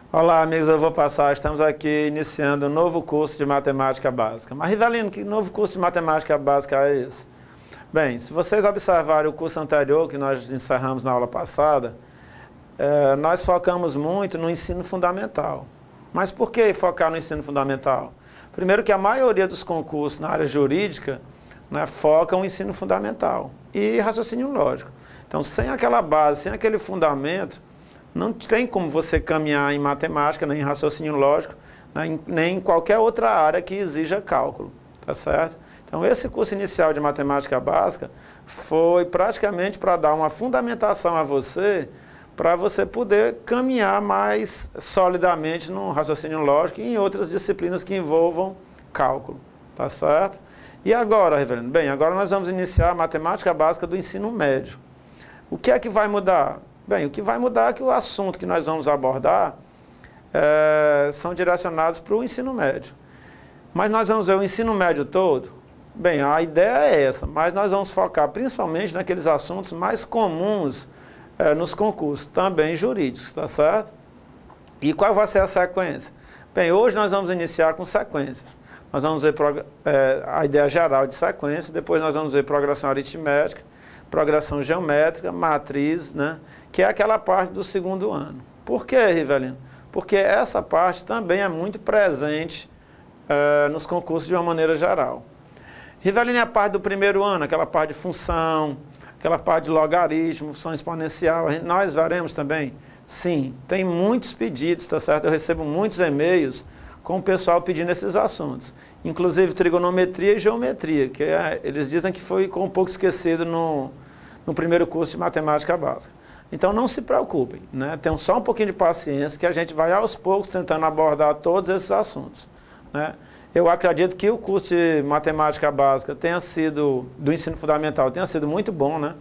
Olá, amigos, eu vou passar. Estamos aqui iniciando um novo curso de matemática básica. Mas, Rivelino, que novo curso de matemática básica é esse? Bem, se vocês observarem o curso anterior que nós encerramos na aula passada, nós focamos muito no ensino fundamental. Mas por que focar no ensino fundamental? Primeiro que a maioria dos concursos na área jurídica, né, focam no ensino fundamental e raciocínio lógico. Então, sem aquela base, sem aquele fundamento, não tem como você caminhar em matemática, nem em raciocínio lógico, nem em qualquer outra área que exija cálculo, tá certo? Então, esse curso inicial de matemática básica foi praticamente para dar uma fundamentação a você, para você poder caminhar mais solidamente no raciocínio lógico e em outras disciplinas que envolvam cálculo, tá certo? E agora, Rivelino? Bem, agora nós vamos iniciar a matemática básica do ensino médio. O que é que vai mudar? Bem, o que vai mudar é que o assunto que nós vamos abordar são direcionados para o ensino médio. Mas nós vamos ver o ensino médio todo? Bem, a ideia é essa, mas nós vamos focar principalmente naqueles assuntos mais comuns nos concursos, também jurídicos, tá certo? E qual vai ser a sequência? Bem, hoje nós vamos iniciar com sequências. Nós vamos ver a ideia geral de sequência, depois nós vamos ver progressão aritmética, progressão geométrica, matriz, né, que é aquela parte do segundo ano. Por que, Rivelino? Porque essa parte também é muito presente nos concursos de uma maneira geral. Rivelino é a parte do primeiro ano, aquela parte de função, aquela parte de logaritmo, função exponencial, nós veremos também? Sim, tem muitos pedidos, tá certo? Eu recebo muitos e-mails com o pessoal pedindo esses assuntos, inclusive trigonometria e geometria, que eles dizem que ficou um pouco esquecido no primeiro curso de matemática básica. Então não se preocupem, né? Tenham só um pouquinho de paciência que a gente vai aos poucos tentando abordar todos esses assuntos, né? Eu acredito que o curso de matemática básica tenha sido, do ensino fundamental, tenha sido muito bom, né?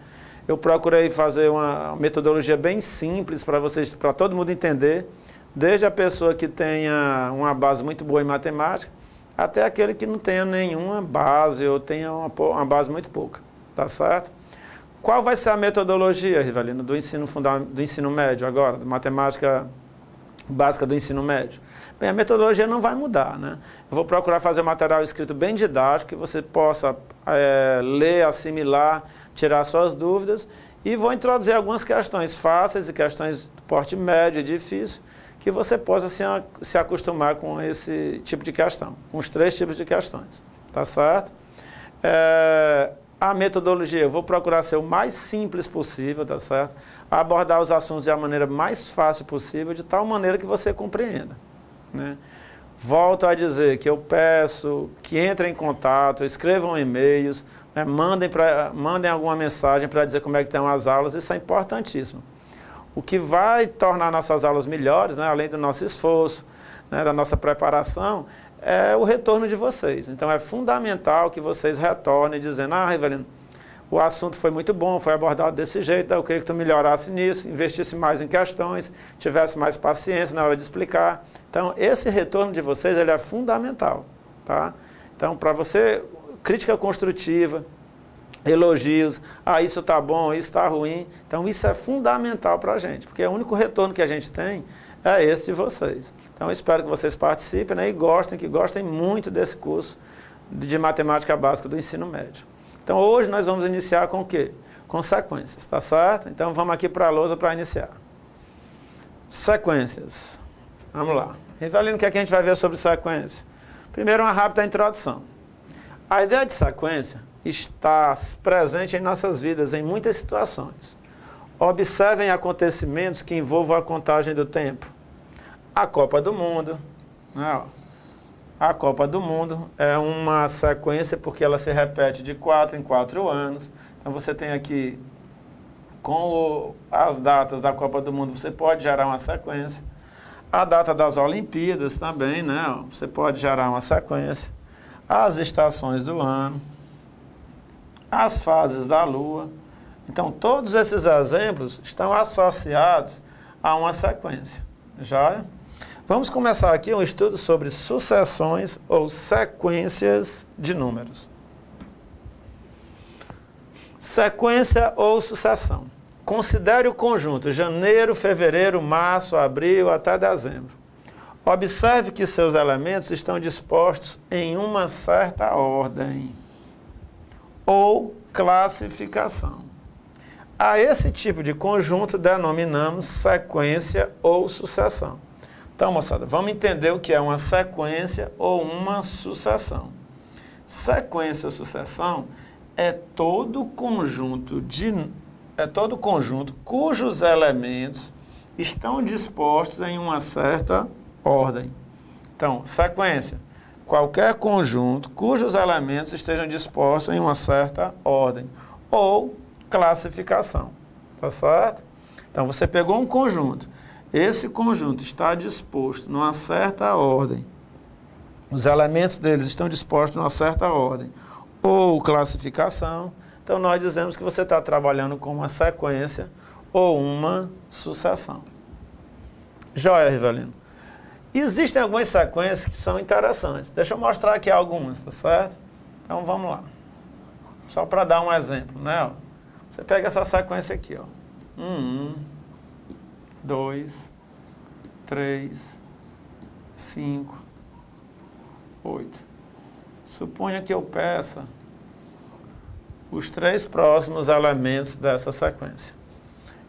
Eu procurei fazer uma metodologia bem simples para vocês, para todo mundo entender, desde a pessoa que tenha uma base muito boa em matemática, até aquele que não tenha nenhuma base ou tenha uma base muito pouca, tá certo? Qual vai ser a metodologia, Rivelino, do ensino médio agora, da matemática básica do ensino médio? Bem, a metodologia não vai mudar, né? Eu vou procurar fazer um material escrito bem didático, que você possa ler, assimilar, tirar suas dúvidas, e vou introduzir algumas questões fáceis e questões de porte médio e difícil, que você possa se acostumar com esse tipo de questão, com os 3 tipos de questões, tá certo? A metodologia, eu vou procurar ser o mais simples possível, tá certo? Abordar os assuntos de uma maneira mais fácil possível, de tal maneira que você compreenda, né? Volto a dizer que eu peço que entrem em contato, escrevam e-mails, né? Mandem alguma mensagem para dizer como é que estão as aulas, isso é importantíssimo. O que vai tornar nossas aulas melhores, né, além do nosso esforço, né, da nossa preparação, é o retorno de vocês. Então é fundamental que vocês retornem dizendo: ah, Rivelino, o assunto foi muito bom, foi abordado desse jeito, eu queria que tu melhorasse nisso, investisse mais em questões, tivesse mais paciência na hora de explicar. Então esse retorno de vocês, ele é fundamental, tá? Então, para você, crítica construtiva, elogios, isso está bom, isso está ruim. Então isso é fundamental para a gente, porque o único retorno que a gente tem é esse de vocês. Então eu espero que vocês participem, né, e que gostem muito desse curso de matemática básica do ensino médio. Então hoje nós vamos iniciar com o quê? Com sequências, tá certo? Então vamos aqui para a lousa para iniciar. Sequências. Vamos lá. Rivelino, o que é que a gente vai ver sobre sequência? Primeiro, uma rápida introdução. A ideia de sequência está presente em nossas vidas em muitas situações. Observem acontecimentos que envolvam a contagem do tempo. A Copa do Mundo, né? A Copa do Mundo é uma sequência porque ela se repete de 4 em 4 anos. Então você tem aqui, com as datas da Copa do Mundo, você pode gerar uma sequência. A data das Olimpíadas também, né? Você pode gerar uma sequência. As estações do ano, as fases da Lua. Então, todos esses exemplos estão associados a uma sequência. Já? Vamos começar aqui um estudo sobre sucessões ou sequências de números. Sequência ou sucessão. Considere o conjunto janeiro, fevereiro, março, abril até dezembro. Observe que seus elementos estão dispostos em uma certa ordem ou classificação. A esse tipo de conjunto denominamos sequência ou sucessão. Então, moçada, vamos entender o que é uma sequência ou uma sucessão. Sequência ou sucessão é todo conjunto cujos elementos estão dispostos em uma certa ordem. Então, sequência, qualquer conjunto cujos elementos estejam dispostos em uma certa ordem. Ou classificação, tá certo? Então, você pegou um conjunto. Esse conjunto está disposto numa certa ordem. Os elementos deles estão dispostos numa certa ordem. Ou classificação. Então, nós dizemos que você está trabalhando com uma sequência ou uma sucessão. Joia, Rivelino. Existem algumas sequências que são interessantes. Deixa eu mostrar aqui algumas, tá certo? Então, vamos lá. Só para dar um exemplo, né? Você pega essa sequência aqui, ó. 2, 3, 5, 8. Suponha que eu peça os 3 próximos elementos dessa sequência.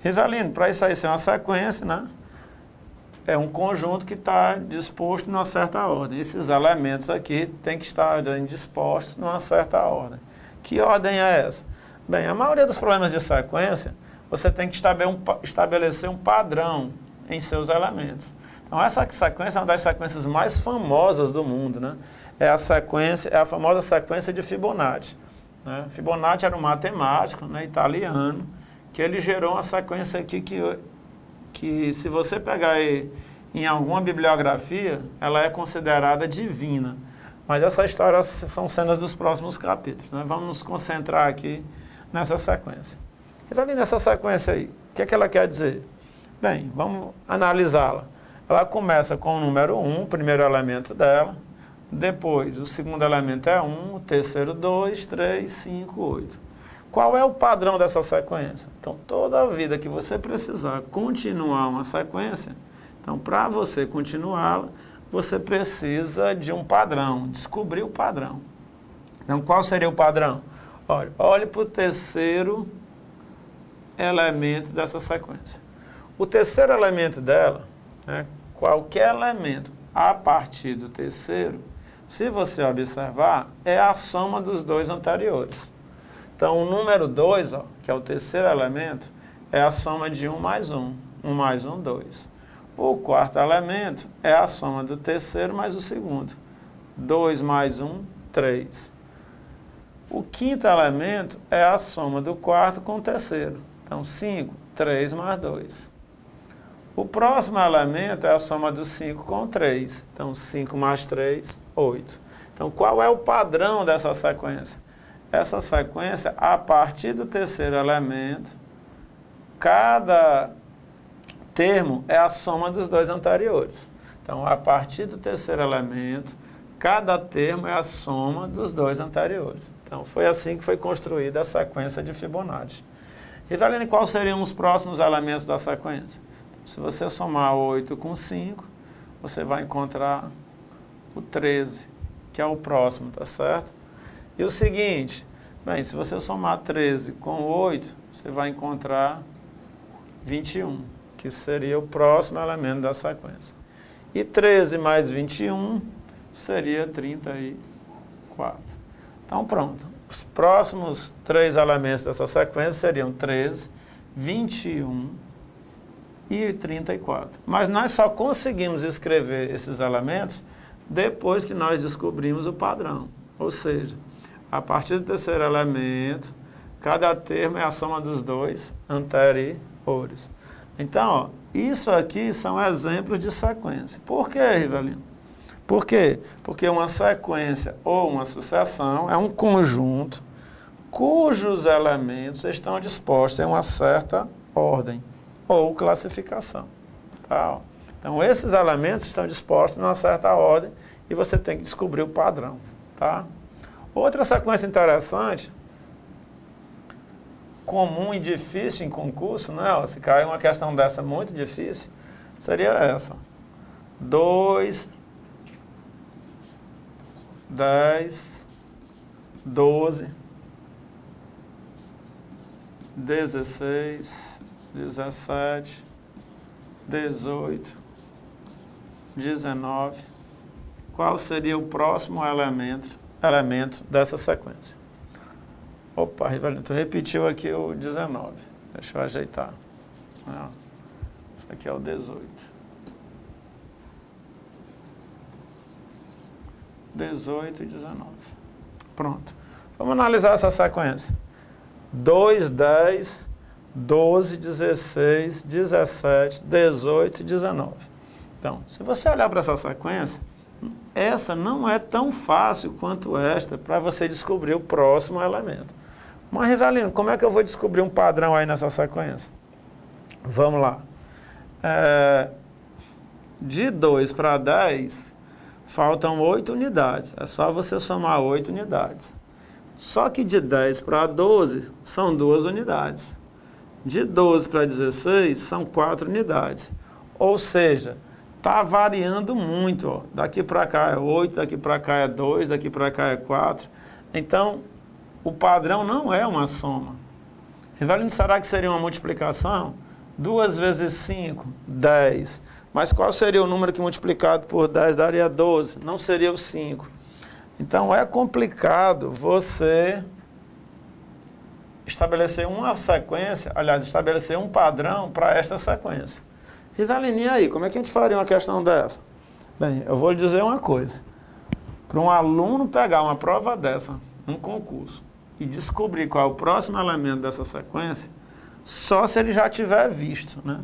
Rivelino, para isso aí ser uma sequência, né? É um conjunto que está disposto numa certa ordem. Esses elementos aqui têm que estar dispostos numa certa ordem. Que ordem é essa? Bem, a maioria dos problemas de sequência, você tem que estabelecer um padrão em seus elementos. Então, essa sequência é uma das sequências mais famosas do mundo, né? É a famosa sequência de Fibonacci. Né? Fibonacci era um matemático, né, italiano, que ele gerou uma sequência aqui que se você pegar aí em alguma bibliografia, ela é considerada divina. Mas essa história são cenas dos próximos capítulos. Né? Vamos nos concentrar aqui nessa sequência. E ali nessa sequência aí, o que é que ela quer dizer? Bem, vamos analisá-la. Ela começa com o número 1, o primeiro elemento dela. Depois, o segundo elemento é 1, o terceiro 2, 3, 5, 8. Qual é o padrão dessa sequência? Então, toda a vida que você precisar continuar uma sequência, então, para você continuá-la, você precisa de um padrão, descobrir o padrão. Então, qual seria o padrão? Olhe para o terceiro elemento dessa sequência. O terceiro elemento dela, né, qualquer elemento a partir do terceiro, se você observar, é a soma dos 2 anteriores. Então, o número 2, que é o terceiro elemento, é a soma de 1 mais 1. 1 mais 1, 2. O quarto elemento é a soma do terceiro mais o segundo. 2 mais 1, 3. O quinto elemento é a soma do quarto com o terceiro. Então, 5, 3 mais 2. O próximo elemento é a soma do 5 com o 3. Então, 5 mais 3, 8. Então, qual é o padrão dessa sequência? Essa sequência, a partir do terceiro elemento, cada termo é a soma dos 2 anteriores. Então, a partir do terceiro elemento, cada termo é a soma dos 2 anteriores. Então, foi assim que foi construída a sequência de Fibonacci. Rivelino, quais seriam os próximos elementos da sequência? Se você somar 8 com 5, você vai encontrar o 13, que é o próximo, tá certo? E o seguinte, bem, se você somar 13 com 8, você vai encontrar 21, que seria o próximo elemento da sequência. E 13 mais 21 seria 34. Então, pronto. Os próximos 3 elementos dessa sequência seriam 13, 21 e 34. Mas nós só conseguimos escrever esses elementos depois que nós descobrimos o padrão. Ou seja, a partir do terceiro elemento, cada termo é a soma dos 2 anteriores. Então, ó, isso aqui são exemplos de sequência. Por que, Rivelino? Por quê? Porque uma sequência ou uma sucessão é um conjunto cujos elementos estão dispostos em uma certa ordem ou classificação. Tá? Então, esses elementos estão dispostos em uma certa ordem e você tem que descobrir o padrão. Tá? Outra sequência interessante comum e difícil em concurso, né? Se cair uma questão dessa muito difícil, seria essa. 2, 10, 12, 16, 17, 18, 19. Qual seria o próximo elemento dessa sequência? Opa, Rivelino, tu repetiu aqui o 19. Deixa eu ajeitar. Não, isso aqui é o 18. 18 e 19. Pronto. Vamos analisar essa sequência. 2, 10, 12, 16, 17, 18 e 19. Então, se você olhar para essa sequência, essa não é tão fácil quanto esta para você descobrir o próximo elemento. Mas, Rivelino, como é que eu vou descobrir um padrão aí nessa sequência? Vamos lá. De 2 para 10, faltam 8 unidades. É só você somar 8 unidades. Só que de 10 para 12, são 2 unidades. De 12 para 16, são 4 unidades. Ou seja, está variando muito. Ó. Daqui para cá é 8, daqui para cá é 2, daqui para cá é 4. Então, o padrão não é uma soma. Rivelino, será que seria uma multiplicação? 2 vezes 5, 10. Mas qual seria o número que multiplicado por 10 daria 12? Não seria o 5. Então, é complicado você estabelecer uma sequência, aliás, estabelecer um padrão para esta sequência. Rivelino, e aí, como é que a gente faria uma questão dessa? Bem, eu vou lhe dizer uma coisa. Para um aluno pegar uma prova dessa, um concurso, e descobrir qual é o próximo elemento dessa sequência, só se ele já tiver visto, né?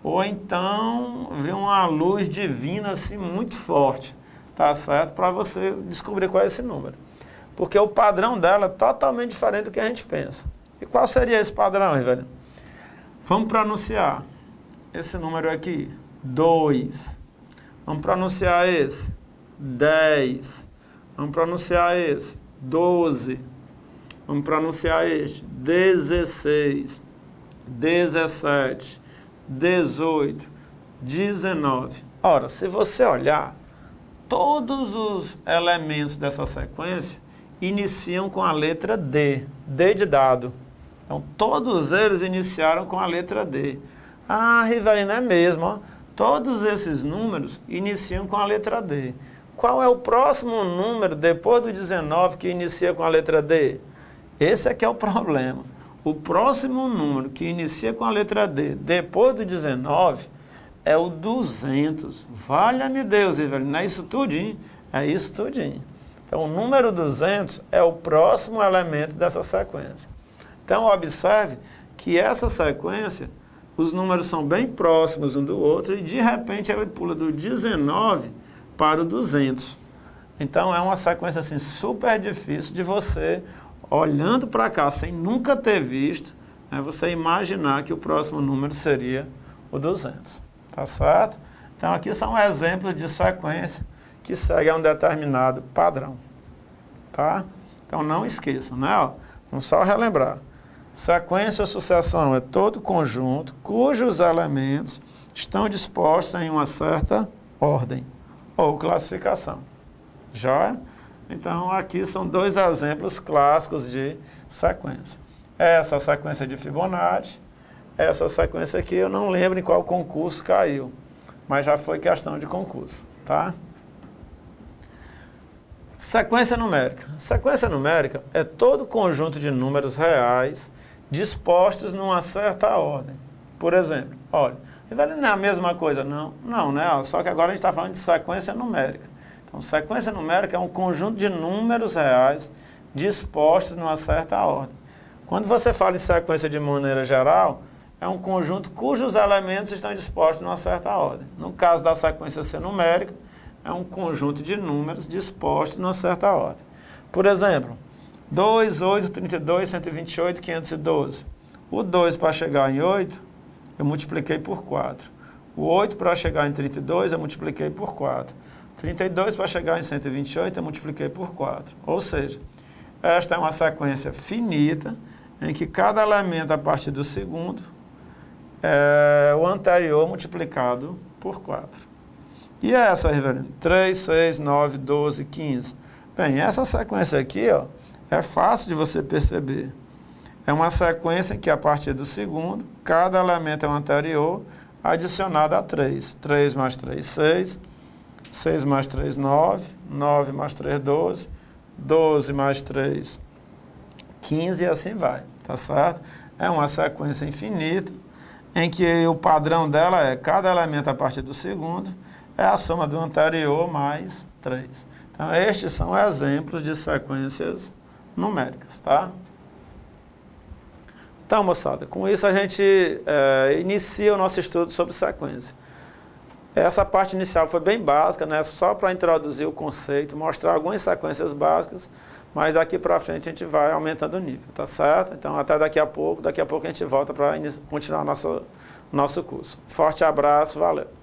Ou então ver uma luz divina assim muito forte, tá certo? Para você descobrir qual é esse número. Porque o padrão dela é totalmente diferente do que a gente pensa. E qual seria esse padrão, Rivelino? Vamos pronunciar esse número aqui, 2. Vamos pronunciar esse, 10. Vamos pronunciar esse, 12. Vamos pronunciar este, 16, 17, 18, 19. Ora, se você olhar, todos os elementos dessa sequência iniciam com a letra D, D de dado. Então, todos eles iniciaram com a letra D. Ah, Rivelino, é mesmo, ó. Todos esses números iniciam com a letra D. Qual é o próximo número depois do 19 que inicia com a letra D? Esse aqui é o problema. O próximo número que inicia com a letra D depois do 19 é o 200. Valha-me Deus, Rivelino, não é isso tudinho? É isso tudinho. Então, o número 200 é o próximo elemento dessa sequência. Então, observe que essa sequência, os números são bem próximos um do outro e, de repente, ela pula do 19 para o 200. Então, é uma sequência assim, super difícil de você, olhando para cá, sem nunca ter visto, né, você imaginar que o próximo número seria o 200. Tá certo? Então, aqui são exemplos de sequência que segue a um determinado padrão. Tá? Então, não esqueçam, né? Ó, vamos só relembrar. Sequência ou sucessão é todo conjunto cujos elementos estão dispostos em uma certa ordem ou classificação. Já? Então, aqui são 2 exemplos clássicos de sequência. Essa sequência de Fibonacci, essa sequência aqui eu não lembro em qual concurso caiu, mas já foi questão de concurso, tá? Sequência numérica. Sequência numérica é todo conjunto de números reais dispostos numa certa ordem. Por exemplo, olha, Rivelino, não é a mesma coisa, não? Não, né? Só que agora a gente está falando de sequência numérica. Então, sequência numérica é um conjunto de números reais dispostos numa certa ordem. Quando você fala em sequência de maneira geral, é um conjunto cujos elementos estão dispostos numa certa ordem. No caso da sequência ser numérica, é um conjunto de números dispostos numa certa ordem. Por exemplo, 2, 8, 32, 128, 512. O 2 para chegar em 8, eu multipliquei por 4. O 8 para chegar em 32, eu multipliquei por 4. 32 para chegar em 128, eu multipliquei por 4. Ou seja, esta é uma sequência finita em que cada elemento a partir do segundo é o anterior multiplicado por 4. E essa, Rivelino? 3, 6, 9, 12, 15. Bem, essa sequência aqui, ó, é fácil de você perceber. É uma sequência em que, a partir do segundo, cada elemento é o anterior adicionado a 3. 3 mais 3, 6. 6 mais 3, 9. 9 mais 3, 12. 12 mais 3, 15 e assim vai, tá certo? É uma sequência infinita, em que o padrão dela é cada elemento a partir do segundo é a soma do anterior mais 3. Então, estes são exemplos de sequências numéricas, tá? Então, moçada, com isso a gente inicia o nosso estudo sobre sequência. Essa parte inicial foi bem básica, né? Só para introduzir o conceito, mostrar algumas sequências básicas, mas daqui para frente a gente vai aumentando o nível, tá certo? Então, até daqui a pouco a gente volta para continuar nosso curso. Forte abraço, valeu!